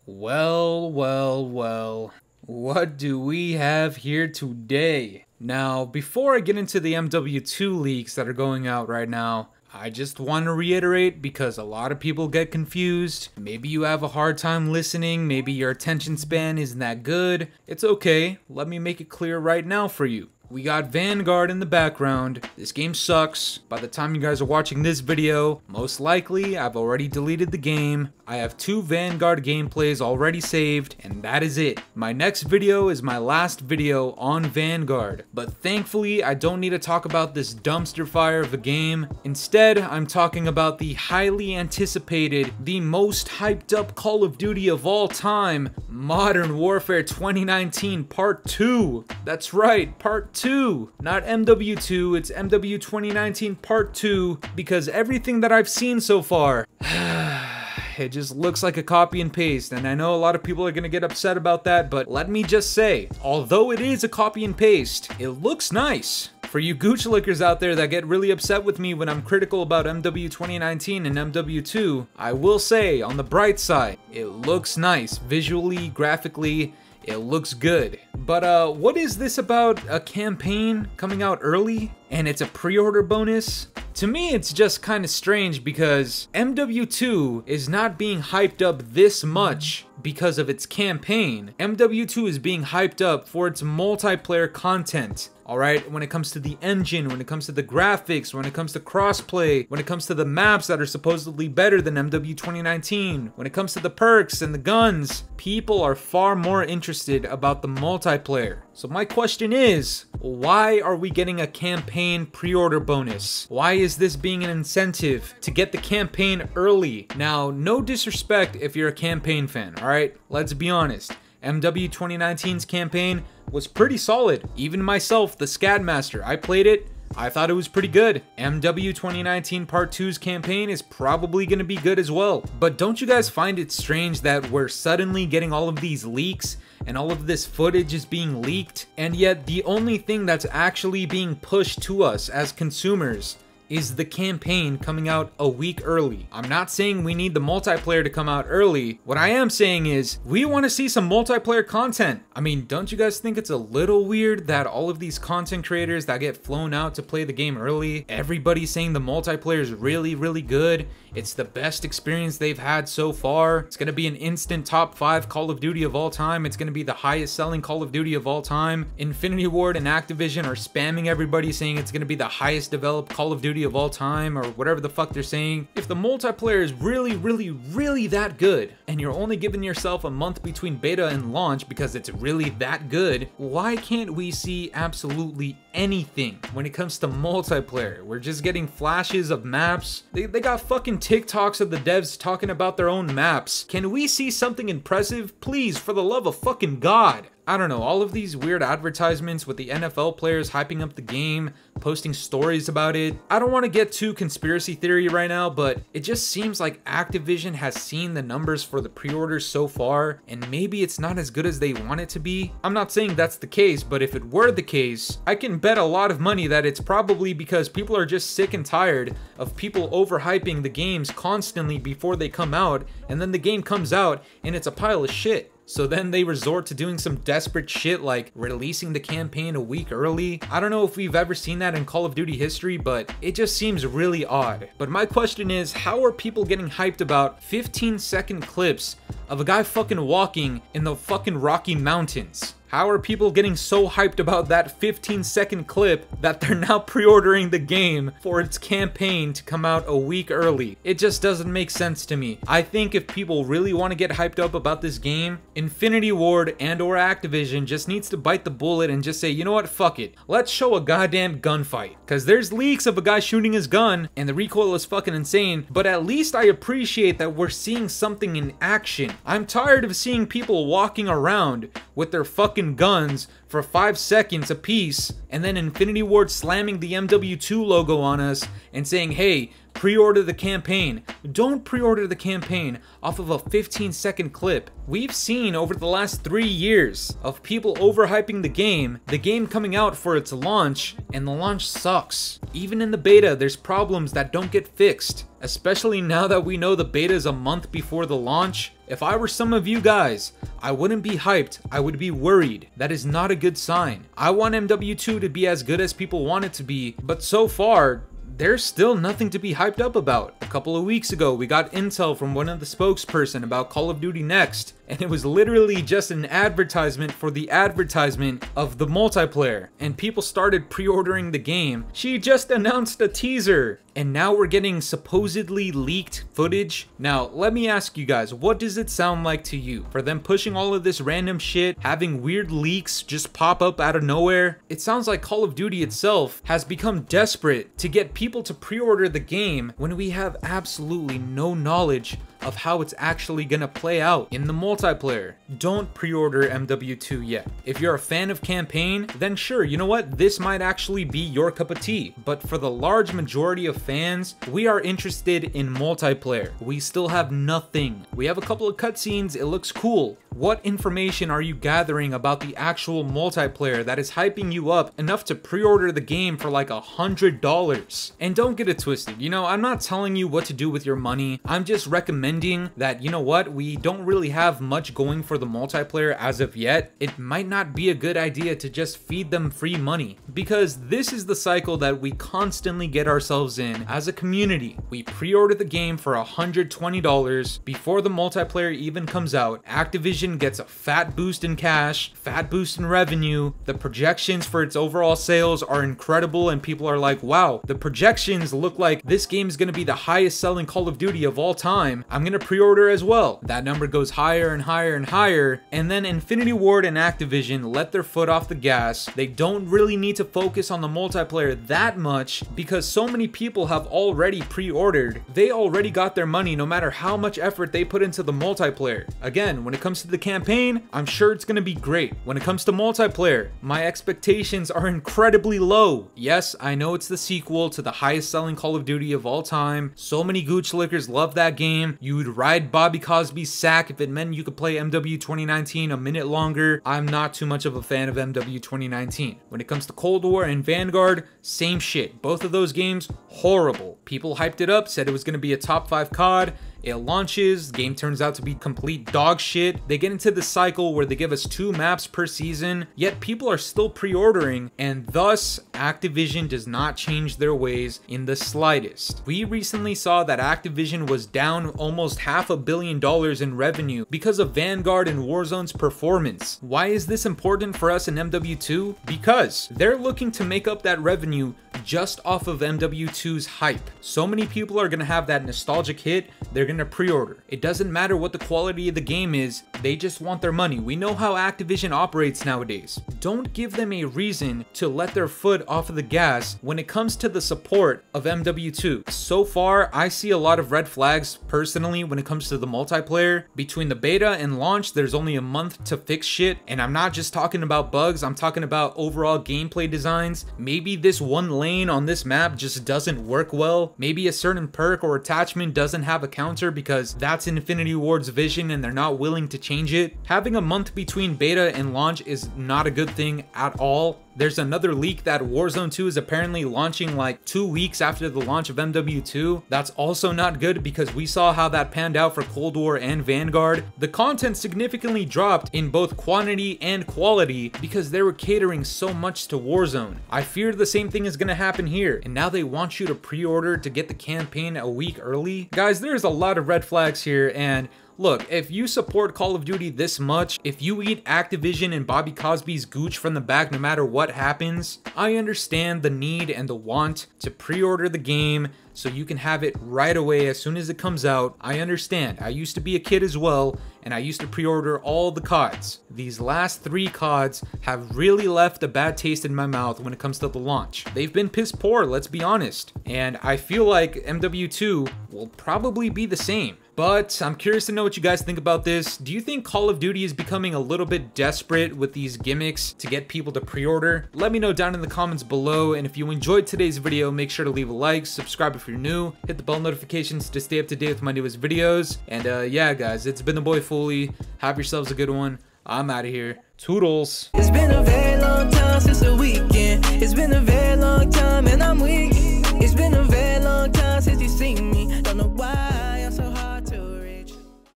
Well, what do we have here today? Now, before I get into the MW2 leaks that are going out right now, I just want to reiterate because a lot of people get confused. Maybe you have a hard time listening, maybe your attention span isn't that good. It's okay, let me make it clear right now for you. We got Vanguard in the background. This game sucks. By the time you guys are watching this video, most likely I've already deleted the game. I have 2 Vanguard gameplays already saved, and that is it. My next video is my last video on Vanguard, but thankfully I don't need to talk about this dumpster fire of a game. Instead, I'm talking about the highly anticipated, the most hyped up Call of Duty of all time, Modern Warfare 2019 Part 2. That's right, Part 2. Not MW2, it's MW 2019 Part 2, because everything that I've seen so far, it just looks like a copy and paste, and I know a lot of people are gonna get upset about that, but let me just say, although it is a copy and paste, it looks nice. For you gooch lickers out there that get really upset with me when I'm critical about MW 2019 and MW2, I will say, on the bright side, it looks nice. Visually, graphically, it looks good. But what is this about a campaign coming out early and it's a pre-order bonus? To me, it's just kind of strange because MW2 is not being hyped up this much because of its campaign. MW2 is being hyped up for its multiplayer content. Alright, when it comes to the engine, when it comes to the graphics, when it comes to crossplay, when it comes to the maps that are supposedly better than MW 2019, when it comes to the perks and the guns, people are far more interested about the multiplayer. So my question is, why are we getting a campaign pre-order bonus? Why is this being an incentive to get the campaign early? Now, no disrespect if you're a campaign fan, alright? Let's be honest. MW 2019's campaign was pretty solid. Even myself, the Scadmaster, I played it. I thought it was pretty good. MW 2019 Part 2's campaign is probably going to be good as well. But don't you guys find it strange that we're suddenly getting all of these leaks and all of this footage is being leaked, and yet the only thing that's actually being pushed to us as consumers is the campaign coming out a week early? I'm not saying we need the multiplayer to come out early. What I am saying is we want to see some multiplayer content. I mean, don't you guys think it's a little weird that all of these content creators that get flown out to play the game early, everybody's saying the multiplayer is really good. It's the best experience they've had so far. It's gonna be an instant top 5 Call of Duty of all time. It's gonna be the highest selling Call of Duty of all time. INFINITYWARD and Activision are spamming everybody saying it's gonna be the highest developed Call of Duty of all time, or whatever the fuck they're saying. If the multiplayer is really that good, and you're only giving yourself a month between beta and launch because it's really that good, why can't we see absolutely anything when it comes to multiplayer? We're just getting flashes of maps. They got fucking TikToks of the devs talking about their own maps. Can we see something impressive? Please, for the love of fucking God. I don't know, all of these weird advertisements with the NFL players hyping up the game, posting stories about it. I don't want to get too conspiracy theory right now, but it just seems like Activision has seen the numbers for the pre-orders so far, and maybe it's not as good as they want it to be. I'm not saying that's the case, but if it were the case, I can bet a lot of money that it's probably because people are just sick and tired of people overhyping the games constantly before they come out, and then the game comes out and it's a pile of shit. So then they resort to doing some desperate shit like releasing the campaign a week early. I don't know if we've ever seen that in Call of Duty history, but it just seems really odd. But my question is, how are people getting hyped about 15-second clips of a guy fucking walking in the fucking Rocky Mountains? How are people getting so hyped about that 15-second clip that they're now pre-ordering the game for its campaign to come out a week early? It just doesn't make sense to me. I think if people really want to get hyped up about this game, INFINITYWARD and or Activision just needs to bite the bullet and just say, you know what, fuck it. Let's show a goddamn gunfight. Cause there's leaks of a guy shooting his gun and the recoil is fucking insane, but at least I appreciate that we're seeing something in action. I'm tired of seeing people walking around with their fucking guns for 5 seconds a piece, and then INFINITYWARD slamming the MW2 logo on us and saying, hey, Pre-order the campaign. Don't pre-order the campaign off of a 15-second clip. We've seen over the last 3 years of people overhyping the game coming out for its launch, and the launch sucks. Even in the beta, there's problems that don't get fixed. Especially now that we know the beta is a month before the launch. If I were some of you guys, I wouldn't be hyped, I would be worried. That is not a good sign. I want MW2 to be as good as people want it to be, but so far, there's still nothing to be hyped up about. A couple of weeks ago, we got intel from one of the spokesperson about Call of Duty Next, and it was literally just an advertisement for the advertisement of the multiplayer, and people started pre-ordering the game. She just announced a teaser, and now we're getting supposedly leaked footage. Now, let me ask you guys, what does it sound like to you? For them pushing all of this random shit, having weird leaks just pop up out of nowhere? It sounds like Call of Duty itself has become desperate to get people to pre-order the game when we have absolutely no knowledge of how it's actually gonna play out in the multiplayer. Don't pre-order MW2 yet. If you're a fan of campaign, then sure, you know what? This might actually be your cup of tea. But for the large majority of fans, we are interested in multiplayer. We still have nothing. We have a couple of cutscenes, it looks cool. What information are you gathering about the actual multiplayer that is hyping you up enough to pre-order the game for like $100? And don't get it twisted, you know, I'm not telling you what to do with your money. I'm just recommending that, you know what, we don't really have much going for the multiplayer as of yet. It might not be a good idea to just feed them free money, because this is the cycle that we constantly get ourselves in as a community. We pre-order the game for $120 before the multiplayer even comes out. Activision gets a fat boost in cash, fat boost in revenue. The projections for its overall sales are incredible, and people are like, wow, the projections look like this game is going to be the highest selling Call of Duty of all time. I'm gonna pre-order as well. That number goes higher and higher and higher, and then INFINITYWARD and Activision let their foot off the gas. They don't really need to focus on the multiplayer that much because so many people have already pre-ordered. They already got their money no matter how much effort they put into the multiplayer. Again, when it comes to the campaign, I'm sure it's gonna be great. When it comes to multiplayer, my expectations are incredibly low. Yes, I know it's the sequel to the highest selling Call of Duty of all time. So many gooch lickers love that game. You would ride Bobby Cosby's sack if it meant you could play MW 2019 a minute longer. I'm not too much of a fan of MW 2019. When it comes to Cold War and Vanguard, same shit. Both of those games, horrible. People hyped it up, said it was going to be a top 5 COD. It launches, game turns out to be complete dog shit. They get into the cycle where they give us 2 maps per season, yet people are still pre-ordering, and thus Activision does not change their ways in the slightest. We recently saw that Activision was down almost $500 million in revenue because of Vanguard and Warzone's performance. Why is this important for us in MW2? Because they're looking to make up that revenue just off of MW2's hype. So many people are gonna have that nostalgic hit, they're gonna pre-order. It doesn't matter what the quality of the game is, they just want their money. We know how Activision operates nowadays. Don't give them a reason to let their foot off of the gas when it comes to the support of MW2. So far, I see a lot of red flags personally when it comes to the multiplayer. Between the beta and launch, there's only a month to fix shit, and I'm not just talking about bugs, I'm talking about overall gameplay designs. Maybe this one lane on this map just doesn't work well. Maybe a certain perk or attachment doesn't have a counter because that's INFINITYWARD's vision and they're not willing to change it. Having a month between beta and launch is not a good thing at all. There's another leak that Warzone 2 is apparently launching like 2 weeks after the launch of MW2. That's also not good because we saw how that panned out for Cold War and Vanguard. The content significantly dropped in both quantity and quality because they were catering so much to Warzone. I fear the same thing is gonna happen here, and now they want you to pre-order to get the campaign a week early. Guys, there's a lot of red flags here, and look, if you support Call of Duty this much, if you eat Activision and Bobby Cosby's gooch from the back no matter what happens, I understand the need and the want to pre-order the game so you can have it right away as soon as it comes out. I understand. I used to be a kid as well, and I used to pre-order all the CODs. These last 3 CODs have really left a bad taste in my mouth when it comes to the launch. They've been piss poor, let's be honest. And I feel like MW2 will probably be the same. But I'm curious to know what you guys think about this. Do you think Call of Duty is becoming a little bit desperate with these gimmicks to get people to pre-order? Let me know down in the comments below, and if you enjoyed today's video, make sure to leave a like, subscribe if you're new, hit the bell notifications to stay up to date with my newest videos. And yeah guys, it's been the boy Fooly. Have yourselves a good one. I'm out of here. Toodles. It's been a very long time since the weekend. It's been a very long time and I'm weak. It's been a very